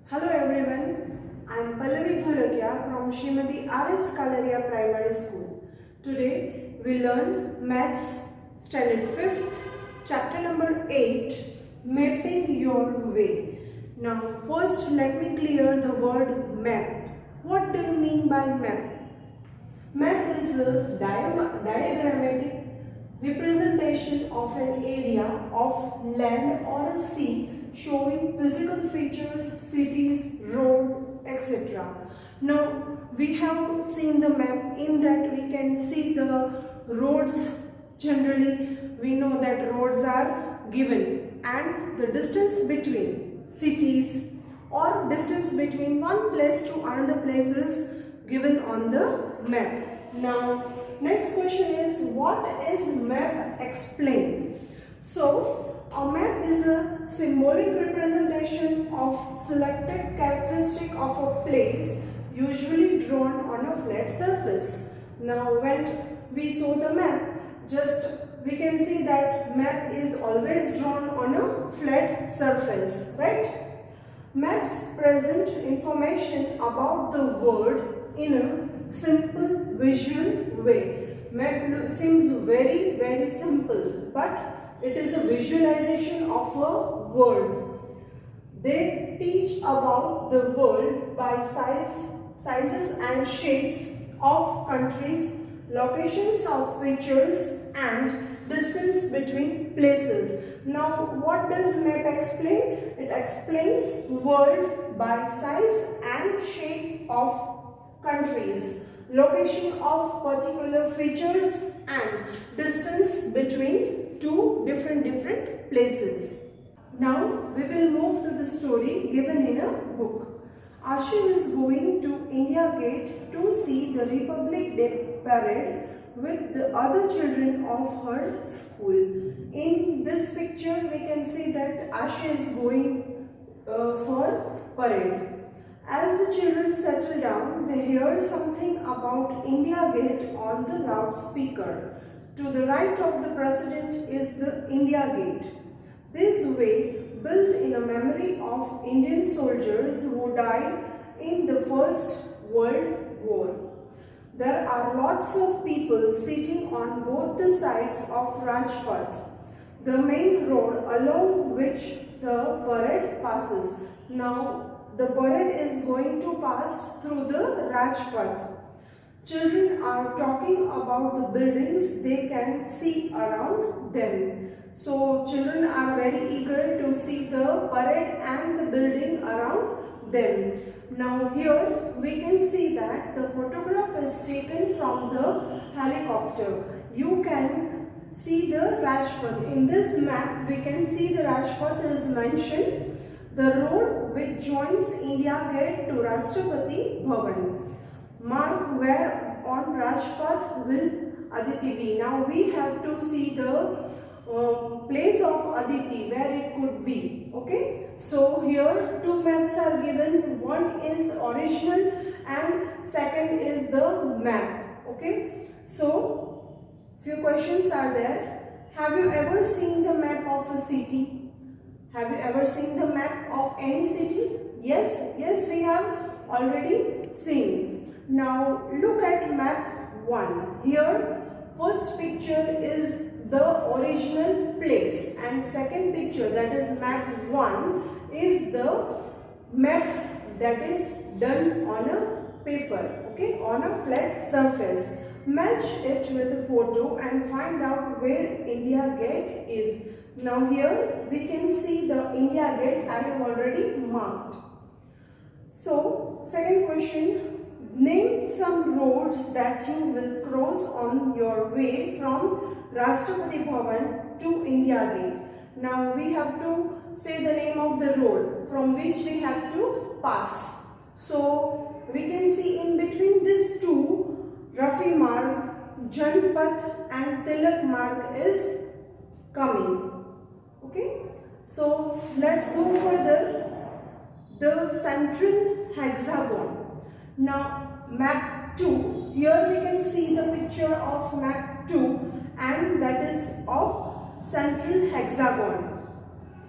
Hello everyone, I am Pallavi Dholakiya from Smt.R.S.Kalaria Primary School. Today we learn Maths Standard 5th, Chapter number 8, Mapping Your Way. Now first let me clear the word map. What do you mean by map? Map is a diagrammatic representation of an area of land or a sea showing physical features, cities, road, etc. Now we have seen the map. In that we can see the roads. Generally we know that roads are given and the distance between cities or distance between one place to another place is given on the map. Now next question is, what is map explain? So a map is a symbolic representation of selected characteristic of a place, usually drawn on a flat surface. Now when we saw the map, just we can see that map is always drawn on a flat surface, right? Maps present information about the world in a simple visual way. Map seems very simple, but it is a visualization of a world. They teach about the world by sizes and shapes of countries, locations of features and distance between places. Now what does map explain? It explains world by size and shape of countries, location of particular features and distance between two different places. Now we will move to the story given in a book. Ashi is going to India Gate to see the Republic Day parade with the other children of her school. In this picture we can see that Ashi is going for parade. As the children settle down, they hear something about India Gate on the loudspeaker. To the right of the president is the India Gate. This way, built in a memory of Indian soldiers who died in the First World War. There are lots of people sitting on both the sides of Rajpath, the main road along which the parade passes. Now, the parade is going to pass through the Rajpath. Children are talking about the buildings they can see around them. So children are very eager to see the parade and the building around them. Now here we can see that the photograph is taken from the helicopter. You can see the Rajpath. In this map we can see the Rajpath is mentioned. The road which joins India Gate to Rashtrapati Bhavan. Mark where on Rajpath will Aditi be. Now we have to see the place of Aditi, where it could be. Okay. So here two maps are given. One is original and second is the map. Okay. So few questions are there. Have you ever seen the map of a city? Have you ever seen the map of any city? Yes, we have already seen. Now look at map 1. Here first picture is the original place and second picture, that is map 1, is the map that is done on a paper, okay, on a flat surface. Match it with a photo and find out where India Gate is. Now here we can see the India Gate I have already marked. So second question, name some roads that you will cross on your way from Rashtrapati Bhavan to India Gate. Now we have to say the name of the road from which we have to pass. So we can see in between these two, Rafi Marg, Janpath and Tilak Marg is coming. Okay, so let's move further. The central hexagon. Now map 2. Here we can see the picture of map 2 and that is of central hexagon.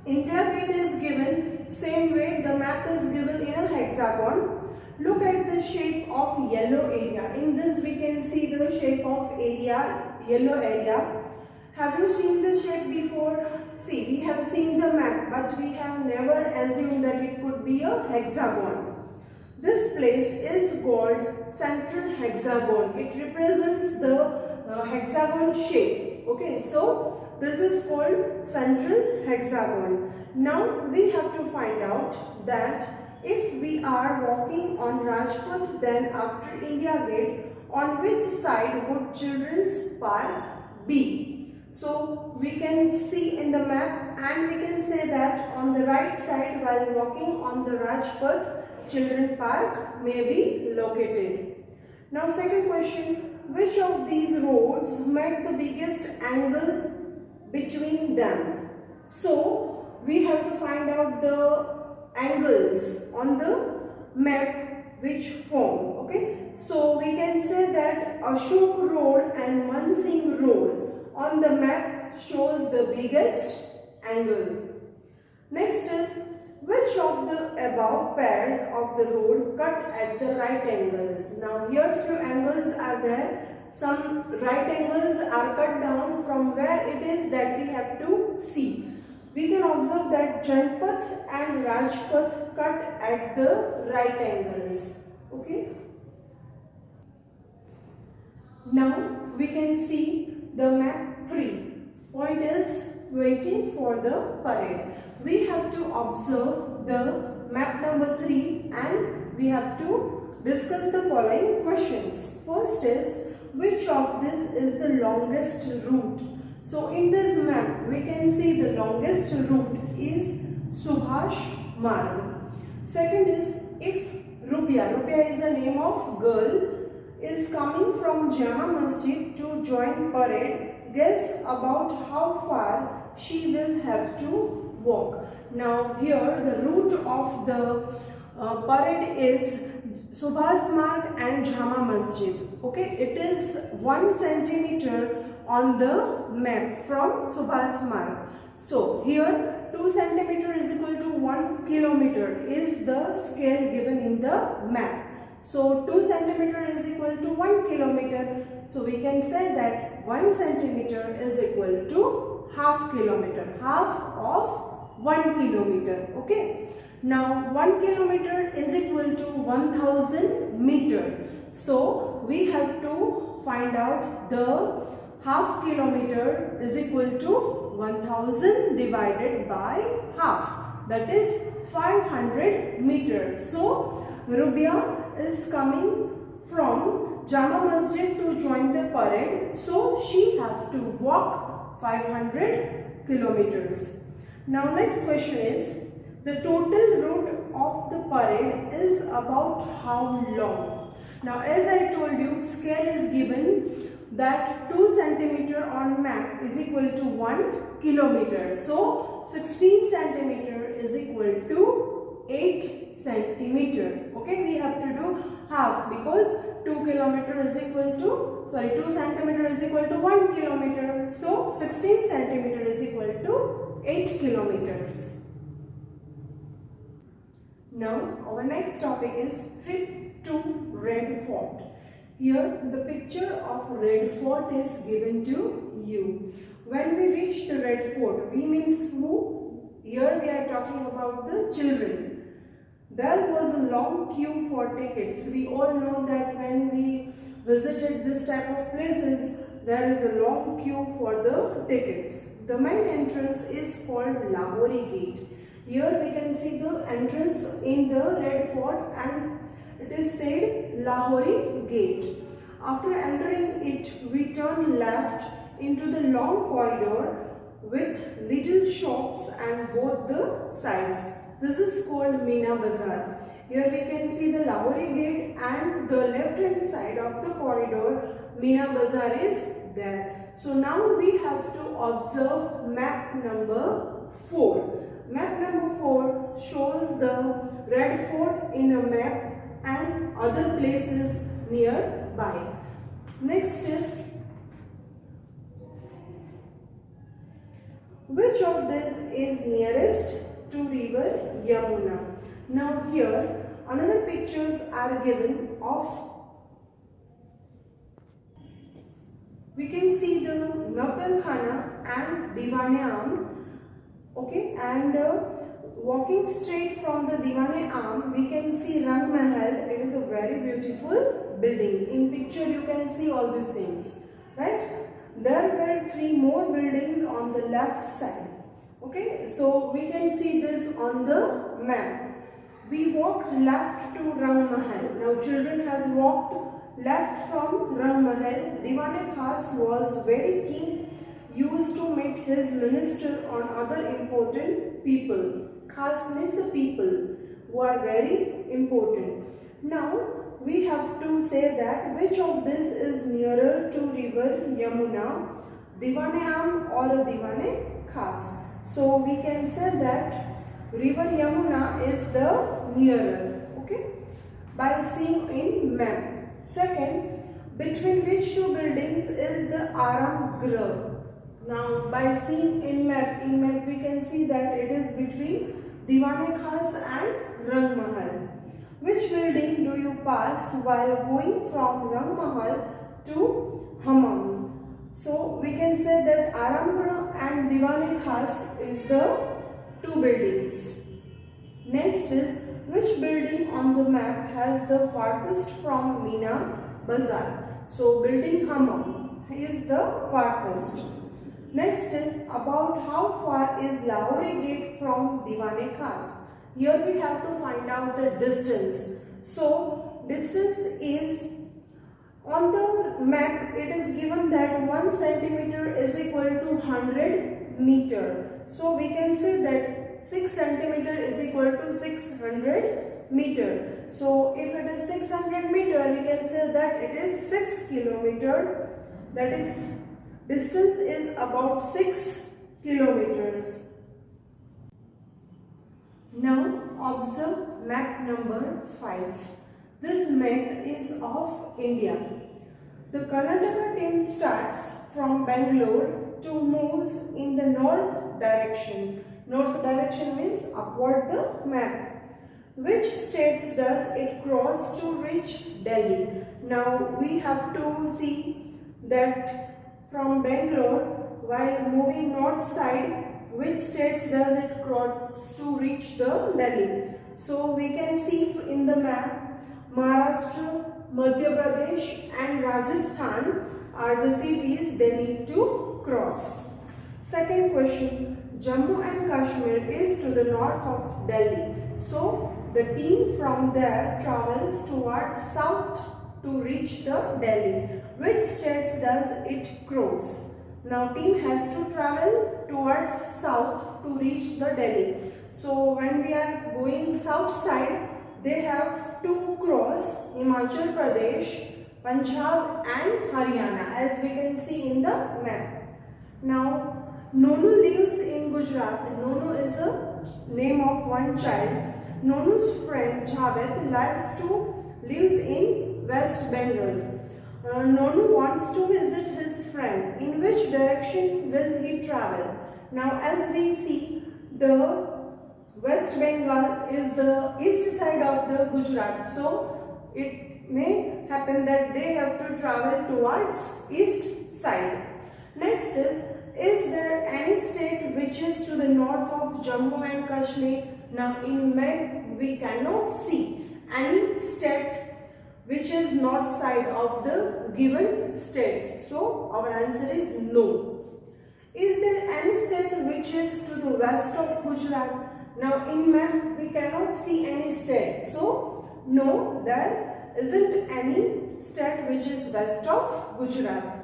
India Gate is given, same way the map is given in a hexagon. Look at the shape of yellow area. In this we can see the shape of area, yellow area. Have you seen this shape before? See, we have seen the map, but we have never assumed that it could be a hexagon. This place is called central hexagon. It represents the hexagon shape. Okay, so this is called central hexagon. Now we have to find out that if we are walking on Rajpath, then after India Gate, on which side would Children's Park be? So we can see in the map, and we can say that on the right side while walking on the Rajpath, Children's Park may be located. Now second question, which of these roads make the biggest angle between them? So we have to find out the angles on the map which form. Okay, so we can say that Ashok Road and Mansingh Road on the map shows the biggest angle. Next is, which of the above pairs of the road cut at the right angles? Now here few angles are there. Some right angles are cut down from where it is that we have to see. We can observe that Janpath and Rajpath cut at the right angles. Okay. Now we can see the map 3. Point is waiting for the parade. We have to observe the map number 3 and we have to discuss the following questions. First is, which of this is the longest route? So in this map we can see the longest route is Subhash Marg. Second is, if Rupia is the name of girl, is coming from Jama Masjid to join parade, guess about how far she will have to walk. Now here the route of the parade is Subhash Marg and Jama Masjid. Okay, it is 1 centimeter on the map from Subhash Marg. So here 2 centimeter is equal to 1 kilometer is the scale given in the map. So 2 centimeter is equal to 1 kilometer. So we can say that 1 centimeter is equal to half kilometer, half of 1 kilometer. Okay. Now 1 kilometer is equal to 1000 meter. So we have to find out the half kilometer is equal to 1000 divided by half, that is 500 meters. So Rubia is coming from Jama Masjid to join the parade, so she have to walk 500 kilometers. Now next question is, the total route of the parade is about how long? Now as I told you, scale is given that 2 centimeter on map is equal to 1 kilometer. So 16 centimeter is equal to 8 centimeter. Okay, we have to do half because 2 kilometer is equal to, 2 centimeter is equal to 1 kilometer. So 16 centimeter is equal to 8 kilometers. Now our next topic is trip to Red Fort. Here the picture of Red Fort is given to you. When we reach the Red Fort, we means who? Here we are talking about the children. There was a long queue for tickets. We all know that when we visited this type of places, there is a long queue for the tickets. The main entrance is called Lahori Gate. Here we can see the entrance in the Red Fort and it is said Lahori Gate. After entering it, we turn left into the long corridor with little shops on both the sides. This is called Meena Bazaar. Here we can see the Lahori Gate and the left hand side of the corridor, Meena Bazaar is there. So now we have to observe map number 4. Map number 4 shows the Red Fort in a map and other places nearby. Next is, which of this is nearest to river Yamuna? Now here another pictures are given of, we can see the Nakal Khana and Diwane-Am. Okay, and walking straight from the Diwane-Am, we can see Rang Mahal. It is a very beautiful building. In picture you can see all these things, right? There were 3 more buildings on the left side. Okay, so we can see this on the map. We walked left to Rang Mahal. Now children has walked left from Rang Mahal. Diwane Khas was very keen, used to meet his minister on other important people. Khas means people who are very important. Now we have to say that which of this is nearer to river Yamuna, Diwane-Am or Diwane Khas. So we can say that river Yamuna is the nearer, okay, by seeing in map. Second, between which 2 buildings is the Aram Grah? Now by seeing in map we can see that it is between Diwane Khas and Rang Mahal. Which building do you pass while going from Rang Mahal to Hammam? So we can say that Aram Grah and Diwane Khas is the 2 buildings. Next is, which building on the map has the farthest from Mina Bazaar? So building Hammam is the farthest. Next is, about how far is Lahore Gate from Diwane Khas? Here we have to find out the distance. So distance is, on the map it is given that 1 centimeter is equal to 100 meter. So we can say that 6 centimeter is equal to 600 meter. So if it is 600 meter, we can say that it is 6 kilometer. That is, distance is about 6 kilometers. Now observe map number 5. This map is of India. The Karnataka team starts from Bangalore to moves in the north direction. North direction means upward the map. Which states does it cross to reach Delhi? Now we have to see that from Bangalore, while moving north side, which states does it cross to reach the Delhi? So we can see in the map, Maharashtra, Madhya Pradesh and Rajasthan are the cities they need to cross. Second question, Jammu and Kashmir is to the north of Delhi. So the team from there travels towards south to reach the Delhi. Which states does it cross? Now team has to travel towards south to reach the Delhi. So when we are going south side, they have to cross Himachal Pradesh, Punjab and Haryana, as we can see in the map. Now Nonu lives in Gujarat. Nonu is a name of one child. Nonu's friend Javed lives in West Bengal. Nonu wants to visit his friend. In which direction will he travel? Now as we see, the West Bengal is the east side of the Gujarat. So it may happen that they have to travel towards east side. Next is there any state which is to the north of Jammu and Kashmir? Now in map we cannot see any state which is north side of the given states. So our answer is no. Is there any state which is to the west of Gujarat? Now in map we cannot see any state. So no, there isn't any state which is west of Gujarat.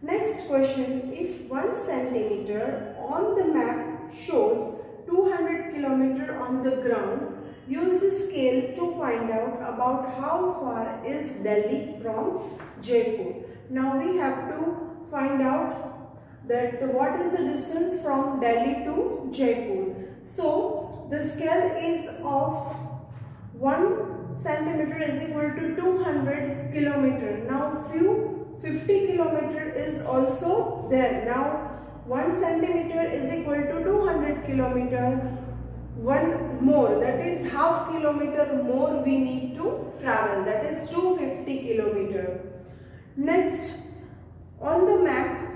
Next question, if 1 centimeter on the map shows 200 kilometer on the ground, use the scale to find out about how far is Delhi from Jaipur. Now we have to find out that what is the distance from Delhi to Jaipur. So the scale is of 1 centimeter is equal to 200 kilometer. Now 50 kilometer is also there. Now 1 centimeter is equal to 200 kilometer. one more, that is half kilometer more we need to travel, that is 250 kilometer. Next, on the map,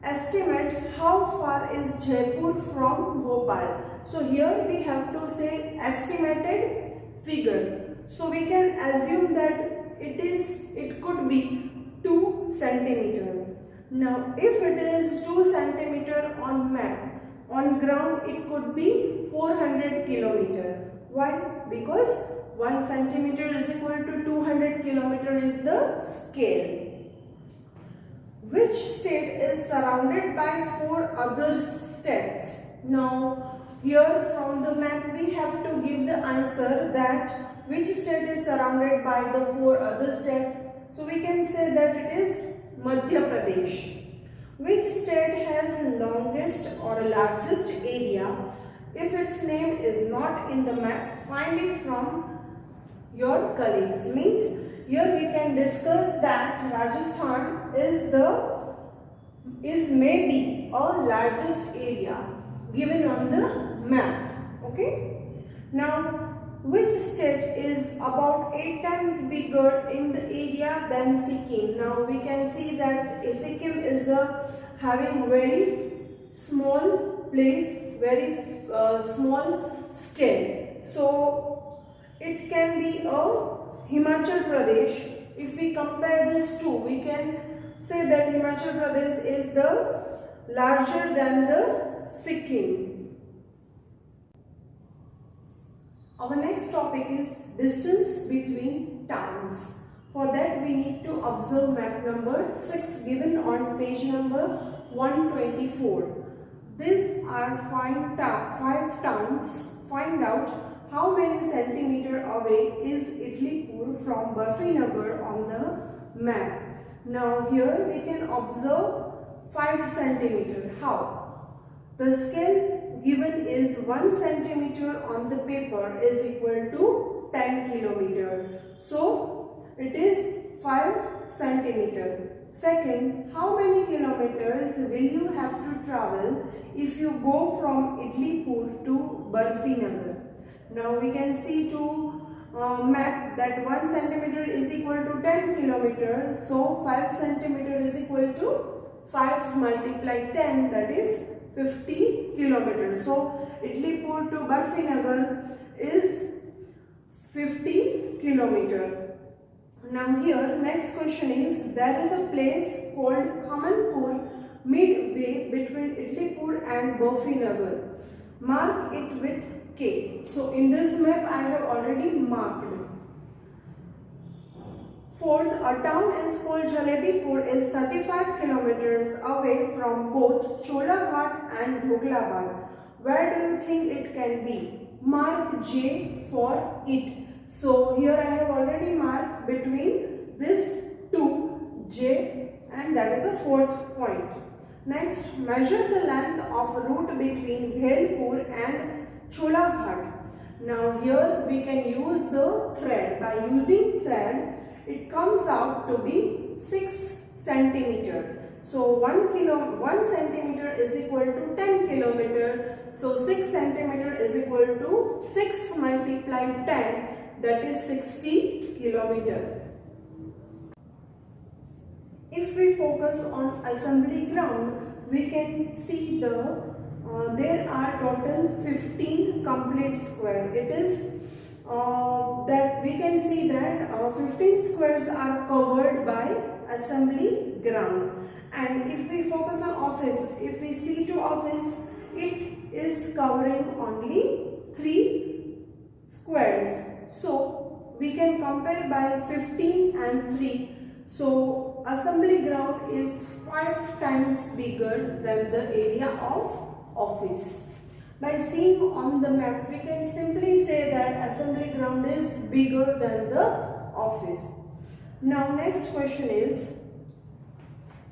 estimate how far is Jaipur from Bhopal. So here we have to say estimated figure. So we can assume that it could be 2 centimeter. Now if it is 2 centimeter on map, on ground it could be 400 kilometer. Why? Because 1 centimeter is equal to 200 kilometer is the scale. Which state is surrounded by 4 other states? Now here from the map we have to give the answer that which state is surrounded by the 4 other states. So we can say that it is Madhya Pradesh. Which state has longest or largest area? If its name is not in the map, find it from your colleagues. Means here we can discuss that Rajasthan is maybe a largest area given on the map. Okay. Now which state is about 8 times bigger in the area than Sikkim? Now we can see that Sikkim is having very small place, very small scale. So it can be a Himachal Pradesh. If we compare these two, we can say that Himachal Pradesh is the larger than the Sikkim. Our next topic is distance between towns. For that we need to observe map number 6 given on page number 124. These are 5 towns. Find out how many centimeter away is Idlipur from Barfinagar on the map. Now here we can observe 5 centimeter. How? The scale given is 1 centimeter on the paper is equal to 10 kilometer. So it is 5 centimeter. Second, how many kilometers will you have to travel if you go from Idlipur to Barfinagar? Now we can see to map that 1 centimeter is equal to 10 kilometers. So 5 centimeter is equal to 5 multiplied 10, that is 50 kilometers. So Idlipur to Barfinagar is 50 kilometers. Now here next question is, there is a place called Kamanpur midway between Idlipur and Barfinagar. Mark it with K. So in this map I have already marked. Fourth, a town is called Jalebipur is 35 kilometers away from both Cholaghat and Bhoglabad. Where do you think it can be? Mark J for it. So here I have already marked between this two, J, and that is a 4th point. Next, measure the length of route between Bhelpur and Cholaghat. Now here we can use the thread. By using thread, it comes out to be 6 centimeter. So 1 centimeter is equal to 10 kilometer. So 6 centimeter is equal to 6 multiplied 10, that is 60 kilometer. If we focus on assembly ground, we can see there are total 15 complete square. It is that we can see that 15 squares are covered by assembly ground. And if we focus on office, if we see to office, it is covering only 3 squares. So we can compare by 15 and 3. So assembly ground is 5 times bigger than the area of office. By seeing on the map, we can simply say that assembly ground is bigger than the office. Now next question is,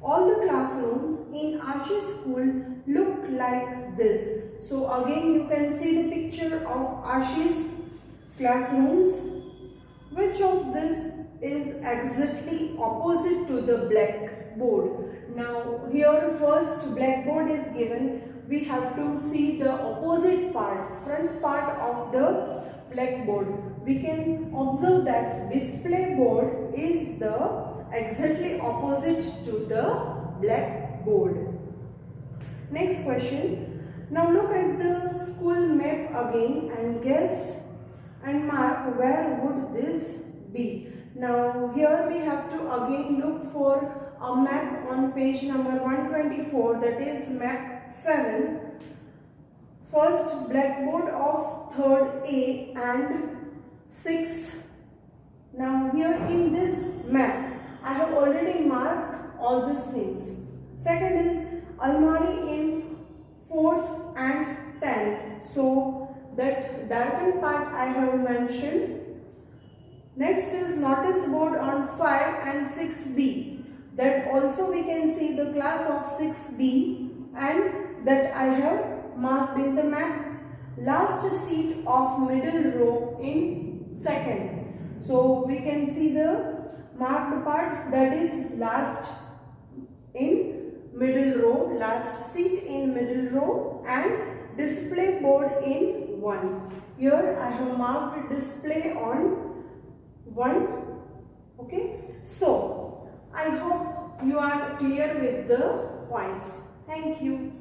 all the classrooms in Ashi's school look like this. So again you can see the picture of Ashi's classrooms. Which of this is exactly opposite to the blackboard? Now here first blackboard is given. we have to see the opposite part, front part of the blackboard. We can observe that display board is the exactly opposite to the blackboard. Next question. Now look at the school map again and guess and mark where would this be. Now here we have to again look for a map on page number 124, that is map 7. First blackboard of 3rd A and 6. Now here in this map I have already marked all these things. Second is almari in 4th and 10th. So that darkened part I have mentioned. Next is notice board on 5 and 6B. That also we can see the class of 6B, and that I have marked in the map. Last seat of middle row in 2nd. So we can see the marked part, that is last in middle row, last seat in middle row, and display board in 1. Here I have marked display on 1. Okay. So I hope you are clear with the points. Thank you.